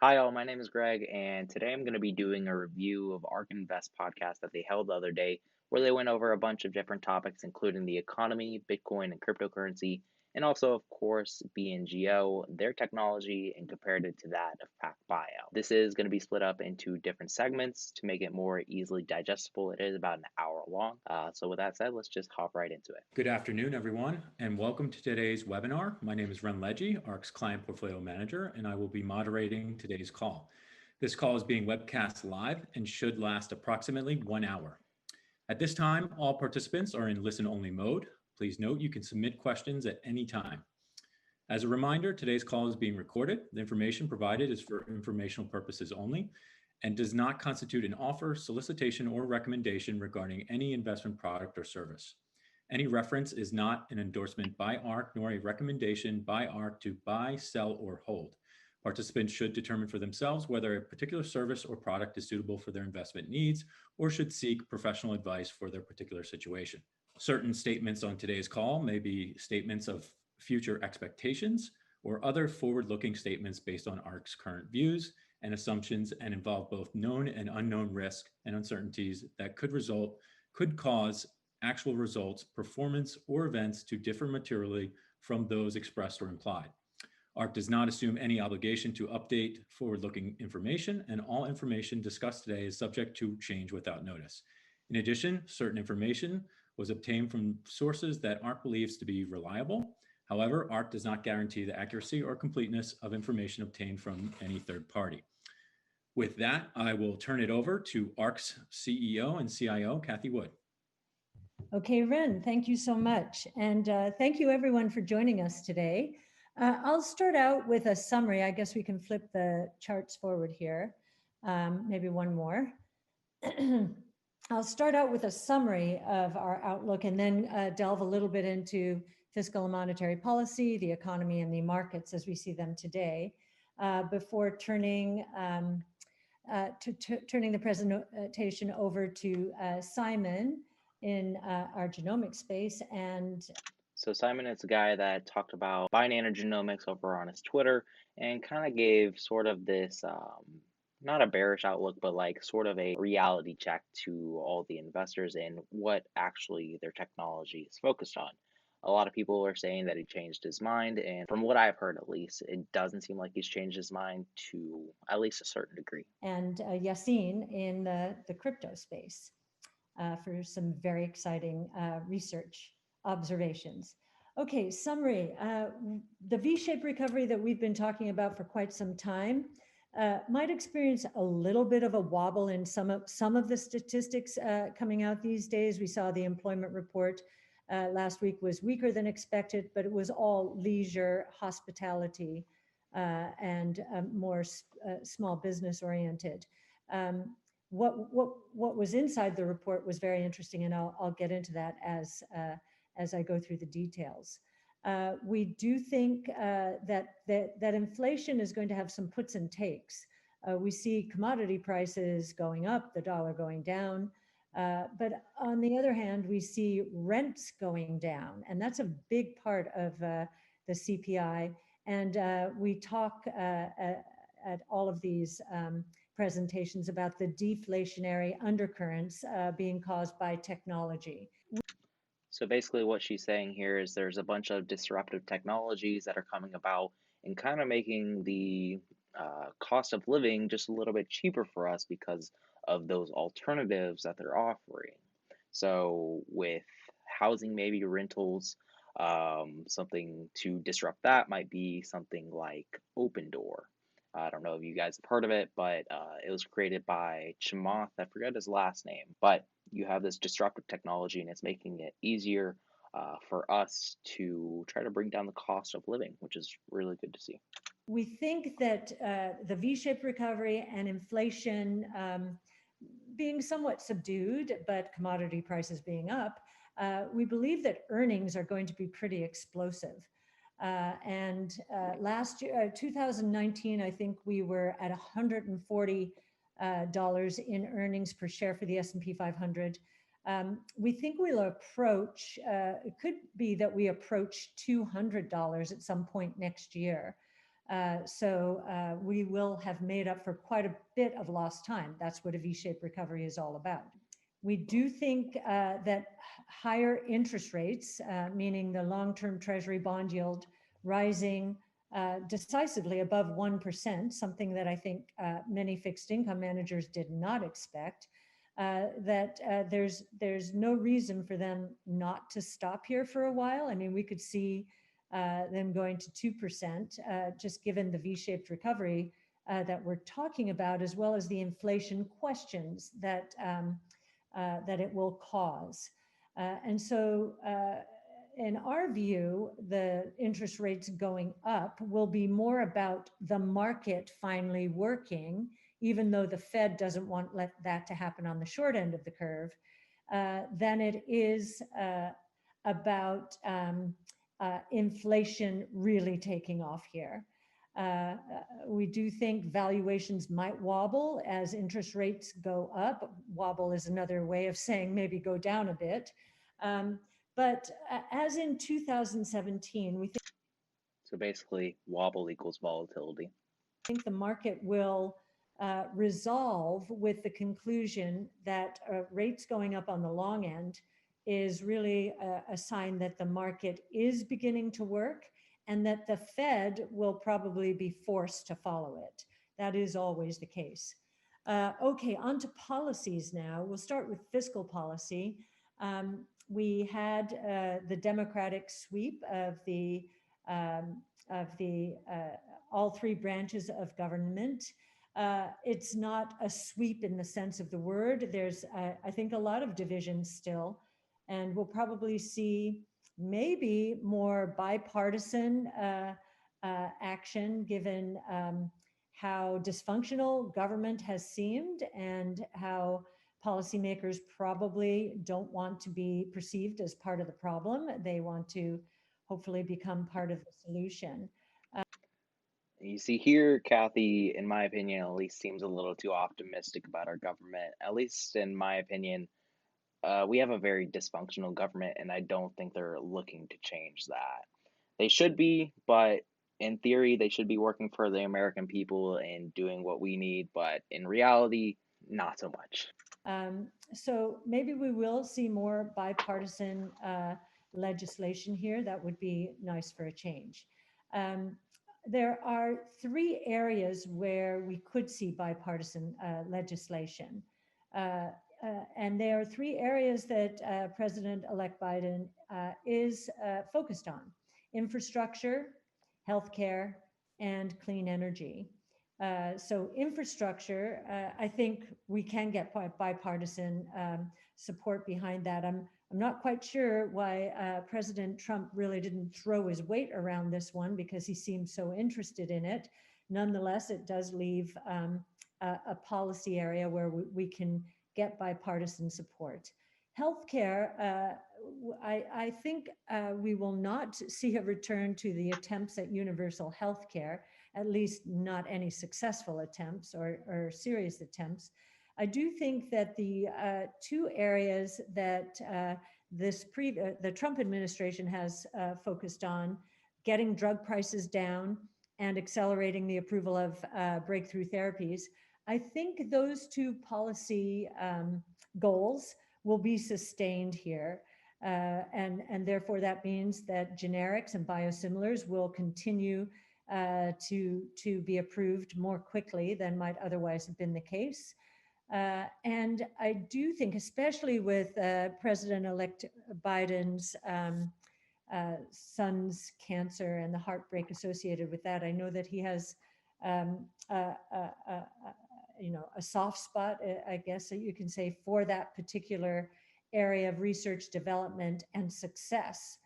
Hi, all. My name is Greg, and today I'm going to be doing a review of ARK Invest podcast that they held the other day, where they went over a bunch of different topics, including the economy, Bitcoin, and cryptocurrency, and also, of course, BNGO, their technology, and compared it to that of Pac Bio. This is going to be split up into different segments to make it more easily digestible. It is about an hour long. So, with that said, let's just hop right into it. Good afternoon, everyone, and welcome to today's webinar. My name is Ren Leggy, ARK's Client Portfolio Manager, and I will be moderating today's call. This call is being webcast live and should last approximately 1 hour. At this time, all participants are in listen-only mode. Please note you can submit questions at any time. As a reminder, today's call is being recorded. The information provided is for informational purposes only and does not constitute an offer, solicitation, or recommendation regarding any investment product or service. Any reference is not an endorsement by ARK nor a recommendation by ARK to buy, sell, or hold. Participants should determine for themselves whether a particular service or product is suitable for their investment needs or should seek professional advice for their particular situation. Certain statements on today's call may be statements of future expectations or other forward-looking statements based on ARK's current views and assumptions and involve both known and unknown risk and uncertainties that could cause actual results, performance, or events to differ materially from those expressed or implied. ARK does not assume any obligation to update forward-looking information, and all information discussed today is subject to change without notice. In addition, certain information was obtained from sources that ARK believes to be reliable. However, ARK does not guarantee the accuracy or completeness of information obtained from any third party. With that, I will turn it over to ARK's CEO and CIO, Cathie Wood. Okay, Ren, thank you so much. And thank you everyone for joining us today. I'll start out with a summary. I guess we can flip the charts forward here. Maybe one more. I'll start out with a summary of our outlook and then delve a little bit into fiscal and monetary policy, the economy, and the markets as we see them today, before turning the presentation over to Simon in our genomic space. And so Simon is a guy that talked about binary genomics over on his Twitter and kind of gave sort of this, not a bearish outlook, but like sort of a reality check to all the investors in what actually their technology is focused on. A lot of people are saying that he changed his mind, and from what I've heard at least, it doesn't seem like he's changed his mind to at least a certain degree. And Yassine in the crypto space. For some very exciting research observations. Okay, summary. The V-shaped recovery that we've been talking about for quite some time might experience a little bit of a wobble in some of the statistics coming out these days. We saw the employment report last week was weaker than expected, but it was all leisure, hospitality, and more small business oriented. What was inside the report was very interesting, and I'll get into that as I go through the details. We do think that inflation is going to have some puts and takes. We see commodity prices going up, the dollar going down, but on the other hand, we see rents going down, and that's a big part of the CPI. And we talk at all of these presentations about the deflationary undercurrents being caused by technology. So basically what she's saying here is there's a bunch of disruptive technologies that are coming about and kind of making the cost of living just a little bit cheaper for us because of those alternatives that they're offering. So with housing, maybe rentals, something to disrupt that might be something like Open Door. I don't know if you guys have heard of it, but it was created by Chamath. I forget his last name, but you have this disruptive technology and it's making it easier for us to try to bring down the cost of living, which is really good to see. We think that the V-shaped recovery and inflation being somewhat subdued, but commodity prices being up, we believe that earnings are going to be pretty explosive. And last year, 2019, I think we were at $140 in earnings per share for the S&P 500. We think we'll approach, it could be that we approach $200 at some point next year. So we will have made up for quite a bit of lost time. That's what a V-shaped recovery is all about. We do think that higher interest rates, meaning the long-term Treasury bond yield rising decisively above 1%, something that I think many fixed income managers did not expect, that there's no reason for them not to stop here for a while. I mean, we could see them going to 2%, just given the V-shaped recovery that we're talking about, as well as the inflation questions that that it will cause. And so in our view, the interest rates going up will be more about the market finally working, even though the Fed doesn't want that to happen on the short end of the curve, than it is about inflation really taking off here. We do think valuations might wobble as interest rates go up. Wobble is another way of saying maybe go down a bit. But as in 2017, we So basically, wobble equals volatility. think the market will resolve with the conclusion that rates going up on the long end is really a sign that the market is beginning to work, and that the Fed will probably be forced to follow it. That is always the case. Okay, on to policies now. We'll start with fiscal policy. We had the Democratic sweep of the all three branches of government. It's not a sweep in the sense of the word. There's, I think, a lot of division still, and we'll probably see maybe more bipartisan action given how dysfunctional government has seemed and how policymakers probably don't want to be perceived as part of the problem. They want to hopefully become part of the solution. You see here, Cathie, in my opinion, at least seems a little too optimistic about our government. At least in my opinion, we have a very dysfunctional government, and I don't think they're looking to change that. They should be, but in theory, they should be working for the American people and doing what we need, but in reality, not so much. So maybe we will see more bipartisan legislation here. That would be nice for a change. There are three areas where we could see bipartisan legislation. And there are three areas that President-elect Biden is focused on: infrastructure, healthcare, and clean energy. So infrastructure, I think we can get bipartisan support behind that. I'm not quite sure why President Trump really didn't throw his weight around this one, because he seems so interested in it. Nonetheless, it does leave a policy area where we can get bipartisan support. Healthcare, I think we will not see a return to the attempts at universal healthcare, at least not any successful attempts or serious attempts. I do think that the two areas that the Trump administration has focused on, getting drug prices down and accelerating the approval of breakthrough therapies, I think those two policy goals will be sustained here. And therefore that means that generics and biosimilars will continue to be approved more quickly than might otherwise have been the case. And I do think, especially with President-elect Biden's son's cancer and the heartbreak associated with that, I know that he has a soft spot, I guess that you can say, for that particular area of research, development, and success.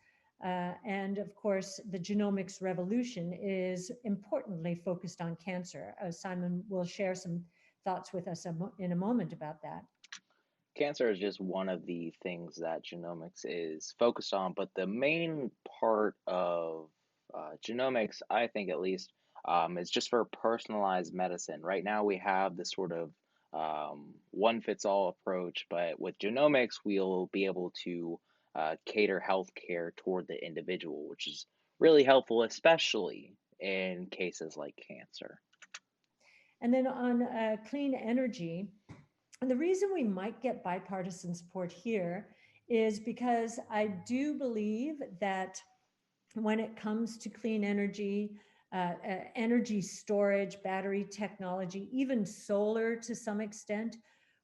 And of course, the genomics revolution is importantly focused on cancer. Simon will share some thoughts with us in a moment about that. Cancer is just one of the things that genomics is focused on, but the main part of genomics, I think at least, is just for personalized medicine. Right now, we have this sort of one-fits-all approach, but with genomics, we'll be able to cater healthcare toward the individual, which is really helpful, especially in cases like cancer. And then on clean energy, and the reason we might get bipartisan support here is because I do believe that when it comes to clean energy, energy storage, battery technology, even solar to some extent,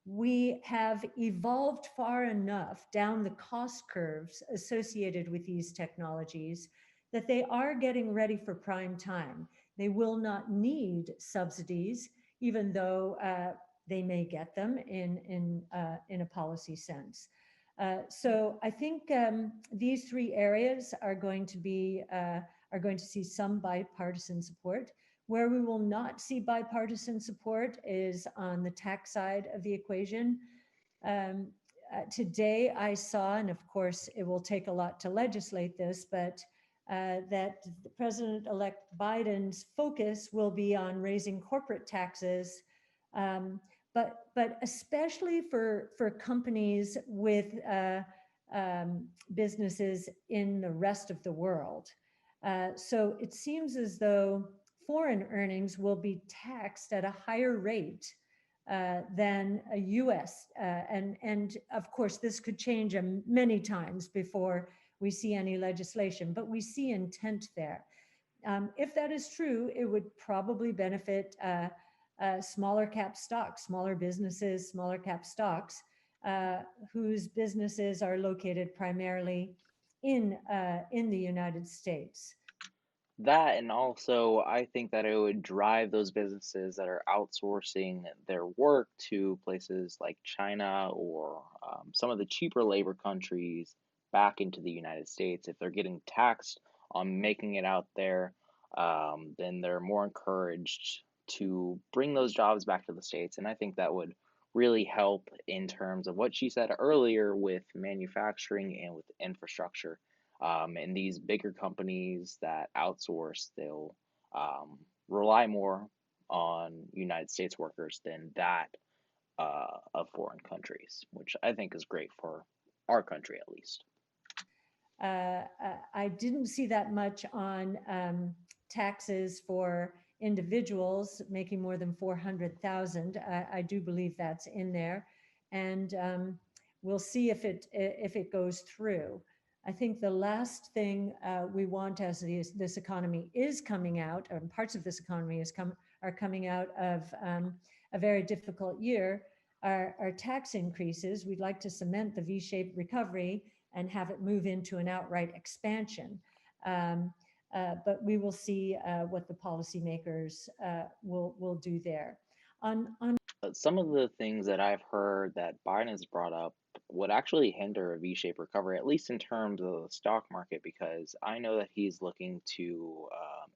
we have evolved far enough down the cost curves associated with these technologies that they are getting ready for prime time. They will not need subsidies, even though they may get them in a policy sense. So I think these three areas are going to see some bipartisan support. Where we will not see bipartisan support is on the tax side of the equation. Today I saw, and of course it will take a lot to legislate this, but that President-elect Biden's focus will be on raising corporate taxes, but especially for companies with businesses in the rest of the world. So it seems as though foreign earnings will be taxed at a higher rate than a US. And of course, this could change many times before we see any legislation, but we see intent there. If that is true, it would probably benefit smaller cap stocks, smaller businesses, smaller cap stocks, whose businesses are located primarily in the United States. That, and also I think that it would drive those businesses that are outsourcing their work to places like China or some of the cheaper labor countries back into the United States. If they're getting taxed on making it out there, then they're more encouraged to bring those jobs back to the States. And I think that would really help in terms of what she said earlier with manufacturing and with infrastructure. And these bigger companies that outsource, they'll rely more on United States workers than that of foreign countries, which I think is great for our country at least. I didn't see that much on taxes for individuals making more than 400,000. I do believe that's in there, and we'll see if it goes through. I think the last thing we want as this economy is coming out, and parts of this economy are coming out of a very difficult year, are tax increases. We'd like to cement the V-shaped recovery and have it move into an outright expansion. But we will see what the policymakers will do there. Some of the things that I've heard that Biden has brought up would actually hinder a V-shaped recovery, at least in terms of the stock market, because I know that he's looking to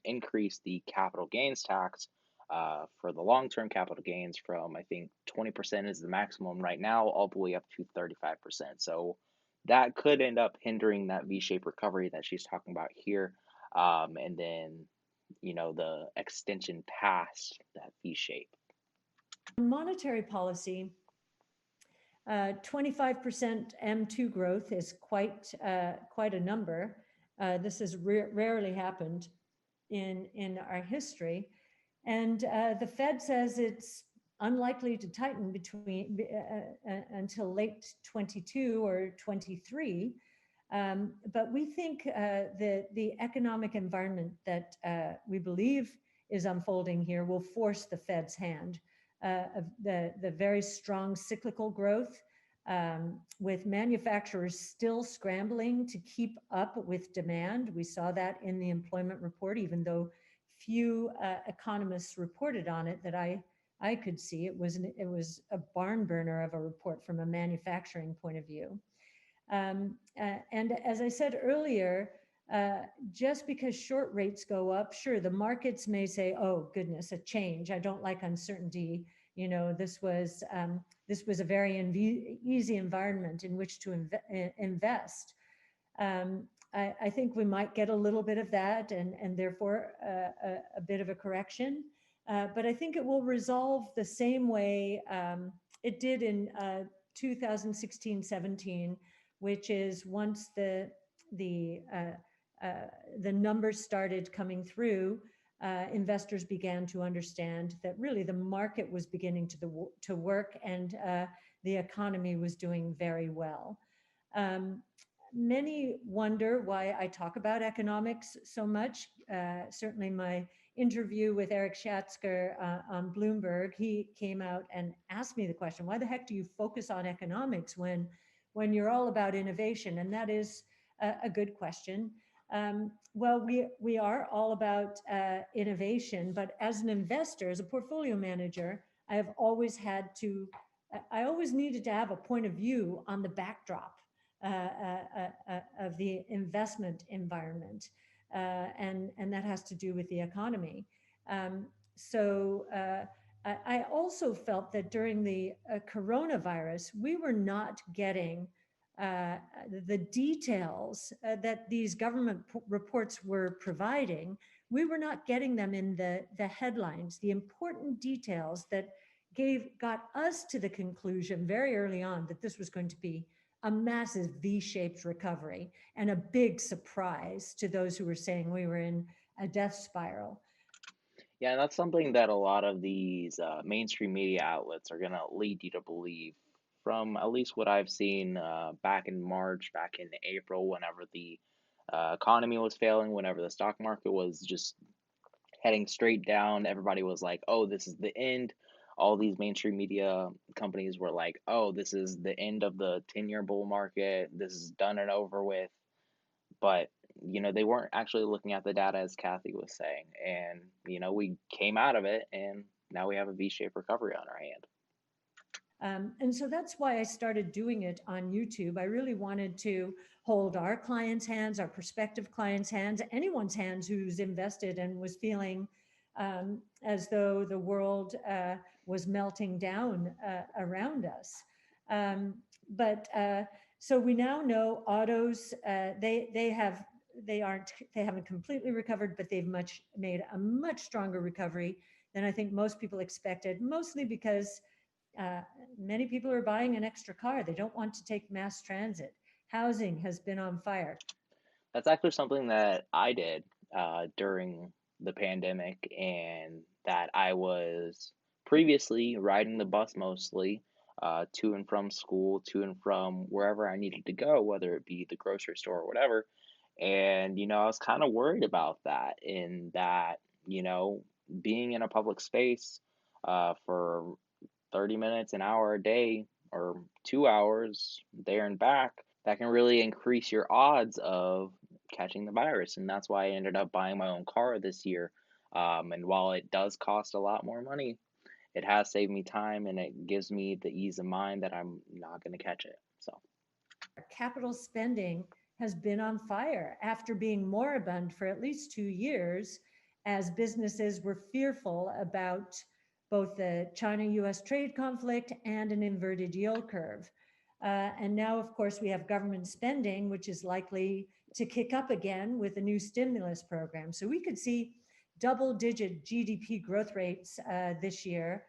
increase the capital gains tax for the long-term capital gains from, I think, 20% is the maximum right now, all the way up to 35%. So that could end up hindering that V-shaped recovery that she's talking about here. And then, the extension past that V-shape. Monetary policy, 25% M2 growth is quite a number. This has rarely happened in our history, and the Fed says it's unlikely to tighten until late 22 or 23. But we think the economic environment that we believe is unfolding here will force the Fed's hand. The very strong cyclical growth, with manufacturers still scrambling to keep up with demand. We saw that in the employment report, even though few economists reported on it that I could see. It was a barn burner of a report from a manufacturing point of view. And as I said earlier, just because short rates go up, sure, the markets may say, "Oh goodness, a change. I don't like uncertainty. This was a very easy environment in which to invest." I think we might get a little bit of that, and therefore a bit of a correction. But I think it will resolve the same way it did in 2016-17, which is once the numbers started coming through, investors began to understand that really the market was beginning to work, and the economy was doing very well. Many wonder why I talk about economics so much. Certainly my interview with Eric Schatzker on Bloomberg, he came out and asked me the question, why the heck do you focus on economics when you're all about innovation? And that is a good question. Well, we are all about innovation, but as an investor, as a portfolio manager, I always needed to have a point of view on the backdrop of the investment environment, and that has to do with the economy. I also felt that during the coronavirus, we were not getting the details that these government reports were providing. We were not getting them in the headlines, the important details that got us to the conclusion very early on that this was going to be a massive V-shaped recovery and a big surprise to those who were saying we were in a death spiral. Yeah, and that's something that a lot of these mainstream media outlets are going to lead you to believe. From at least what I've seen back in March, back in April, whenever the economy was failing, whenever the stock market was just heading straight down, everybody was like, oh, this is the end. All these mainstream media companies were like, oh, this is the end of the 10-year bull market. This is done and over with. But they weren't actually looking at the data, as Cathie was saying, and we came out of it, and now we have a V-shaped recovery on our hand. And so that's why I started doing it on YouTube. I really wanted to hold our clients' hands, our prospective clients' hands, anyone's hands who's invested and was feeling as though the world was melting down around us. So we now know autos, they haven't completely recovered, but they've made a much stronger recovery than I think most people expected, mostly because many people are buying an extra car. They don't want to take mass transit. Housing has been on fire. That's actually something that I did during the pandemic, and that I was previously riding the bus mostly to and from school, to and from wherever I needed to go, whether it be the grocery store or whatever. And, I was kind of worried about that, in that, being in a public space for 30 minutes, an hour a day, or 2 hours there and back, that can really increase your odds of catching the virus. And that's why I ended up buying my own car this year. And while it does cost a lot more money, it has saved me time, and it gives me the ease of mind that I'm not going to catch it. So capital spending has been on fire after being moribund for at least 2 years, as businesses were fearful about both the China-US trade conflict and an inverted yield curve. And now, of course, we have government spending, which is likely to kick up again with a new stimulus program. So we could see double-digit GDP growth rates this year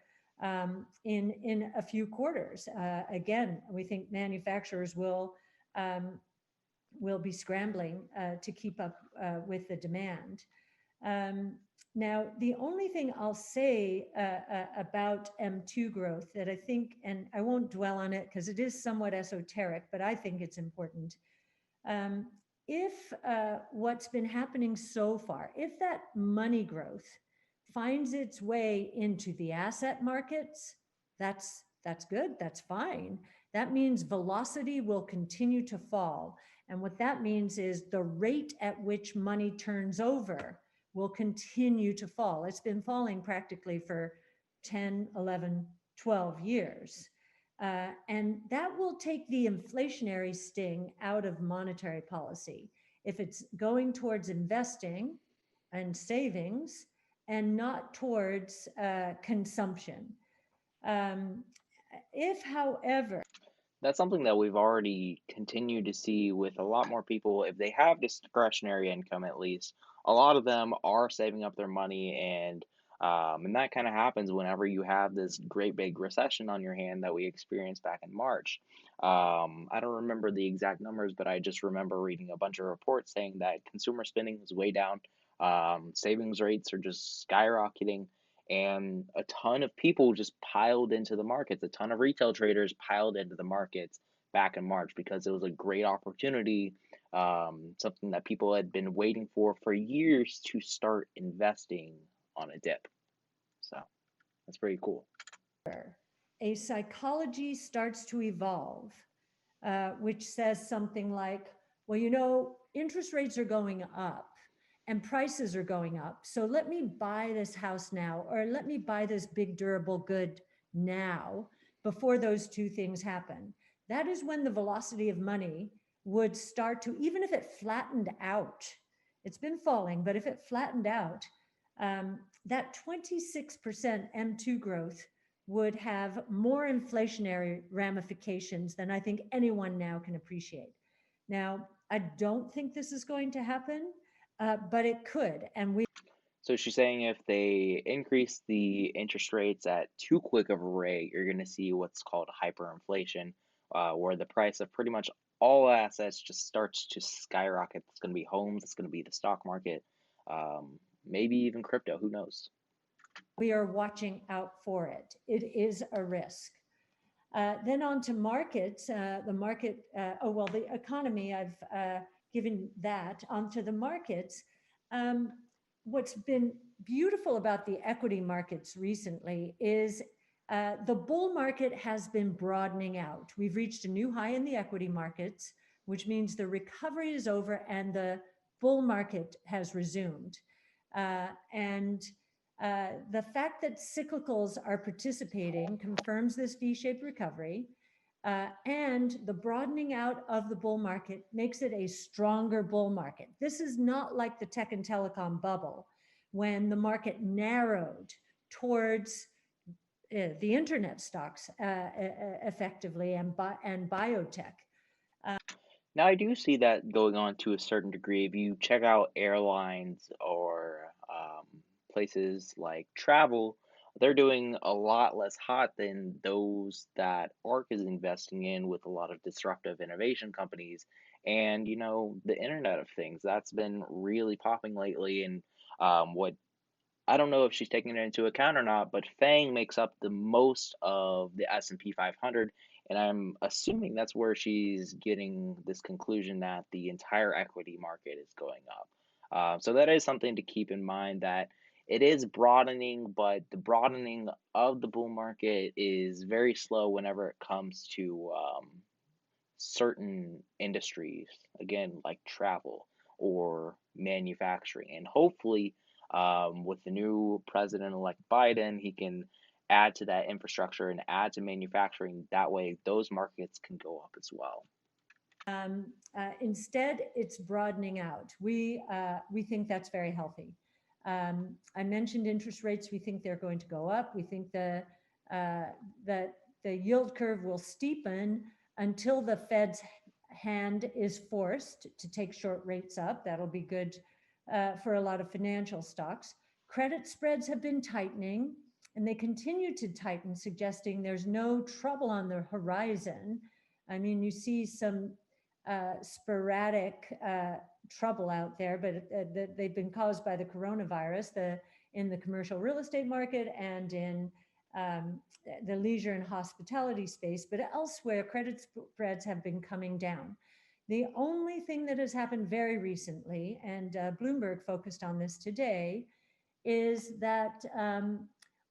in a few quarters. Again, we think manufacturers will be scrambling to keep up with the demand. Now, the only thing I'll say about M2 growth that I think, and I won't dwell on it because it is somewhat esoteric, but I think it's important. If what's been happening so far, if that money growth finds its way into the asset markets, that's good, that's fine. That means velocity will continue to fall. And what that means is the rate at which money turns over will continue to fall. It's been falling practically for 10, 11, 12 years. And that will take the inflationary sting out of monetary policy. If it's going towards investing and savings and not towards consumption. If, however, that's something that we've already continued to see with a lot more people. If they have discretionary income, at least, a lot of them are saving up their money, and that kind of happens whenever you have this great big recession on your hand that we experienced back in March. I don't remember the exact numbers, but I just remember reading a bunch of reports saying that consumer spending was way down Savings rates are just skyrocketing, and a ton of people just piled into the markets. A ton of retail traders piled into the markets back in March because it was a great opportunity, something that people had been waiting for years to start investing on a dip. So that's pretty cool. A psychology starts to evolve, which says something like, well, you know, interest rates are going up and prices are going up. So let me buy this house now, or let me buy this big durable good now before those two things happen. That is when the velocity of money would start to, even if it flattened out, it's been falling, but if it flattened out, that 26% M2 growth would have more inflationary ramifications than I think anyone now can appreciate. Now, I don't think this is going to happen, but it could. And So she's saying if they increase the interest rates at too quick of a rate, you're going to see what's called hyperinflation, where the price of pretty much all assets just starts to skyrocket. It's going to be homes, it's going to be the stock market, maybe even crypto, who knows? we are watching out for it. It is a risk. Then on to markets, the market, the economy, I've given that. Onto the markets. What's been beautiful about the equity markets recently is the bull market has been broadening out. We've reached a new high in the equity markets, which means the recovery is over and the bull market has resumed. The fact that cyclicals are participating confirms this V-shaped recovery, and the broadening out of the bull market makes it a stronger bull market. This is not like the tech and telecom bubble when the market narrowed towards the internet stocks effectively and biotech. Now, I do see that going on to a certain degree. If you check out airlines or places like travel, they're doing a lot less hot than those that ARK is investing in with a lot of disruptive innovation companies. And, the Internet of Things, that's been really popping lately. And what I don't know if she's taking it into account or not, but FANG makes up the most of the S&P 500, and I'm assuming that's where she's getting this conclusion that the entire equity market is going up. So that is something to keep in mind, that it is broadening, but the broadening of the bull market is very slow whenever it comes to certain industries, again, like travel or manufacturing. And hopefully, with the new president-elect Biden, he can add to that infrastructure and add to manufacturing. That way, those markets can go up as well. Instead, it's broadening out. We think that's very healthy. I mentioned interest rates. We think they're going to go up. We think that the yield curve will steepen until the Fed's hand is forced to take short rates up. That'll be good for a lot of financial stocks. Credit spreads have been tightening, and they continue to tighten, suggesting there's no trouble on the horizon. I mean, you see some sporadic trouble out there, but they've been caused by the coronavirus, in the commercial real estate market and in the leisure and hospitality space, but elsewhere, credit spreads have been coming down. The only thing that has happened very recently, and Bloomberg focused on this today, is that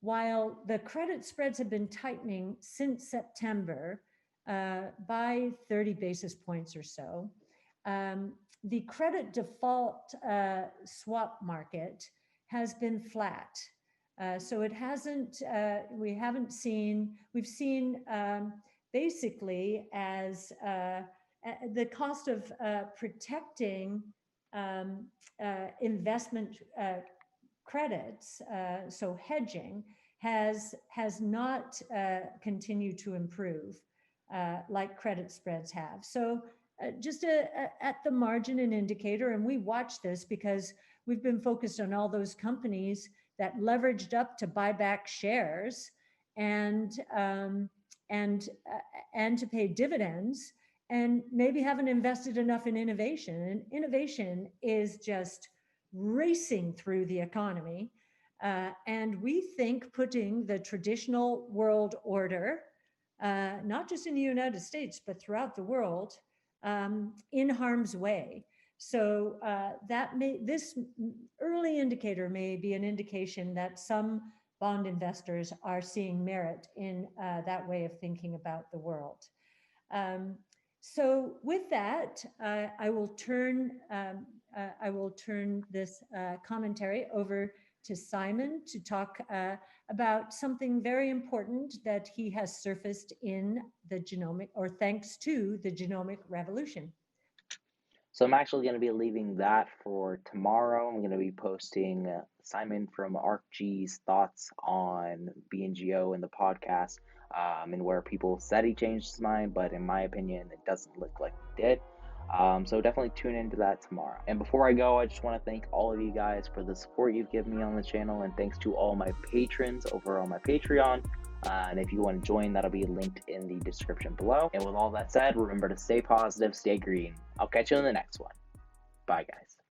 while the credit spreads have been tightening since September by 30 basis points or so, the credit default swap market has been flat. So it hasn't, we've seen basically as the cost of protecting investment credits, so hedging, has not continued to improve like credit spreads have. So just at the margin, an indicator, and we watch this because we've been focused on all those companies that leveraged up to buy back shares and to pay dividends, and maybe haven't invested enough in innovation. And innovation is just racing through the economy. And we think putting the traditional world order, not just in the United States, but throughout the world, in harm's way. So this early indicator may be an indication that some bond investors are seeing merit in that way of thinking about the world. So with that, I will turn this commentary over to Simon to talk about something very important that he has surfaced in the genomic, or thanks to the genomic revolution. So I'm actually going to be leaving that for tomorrow. I'm going to be posting Simon from ARKG's thoughts on BNGO in the podcast, and where people said he changed his mind, but in my opinion, it doesn't look like he did. So definitely tune into that tomorrow. And before I go, I just want to thank all of you guys for the support you've given me on the channel, and thanks to all my patrons over on my Patreon. And if you want to join, that'll be linked in the description below. And with all that said, remember to stay positive, stay green. I'll catch you in the next one. Bye, guys.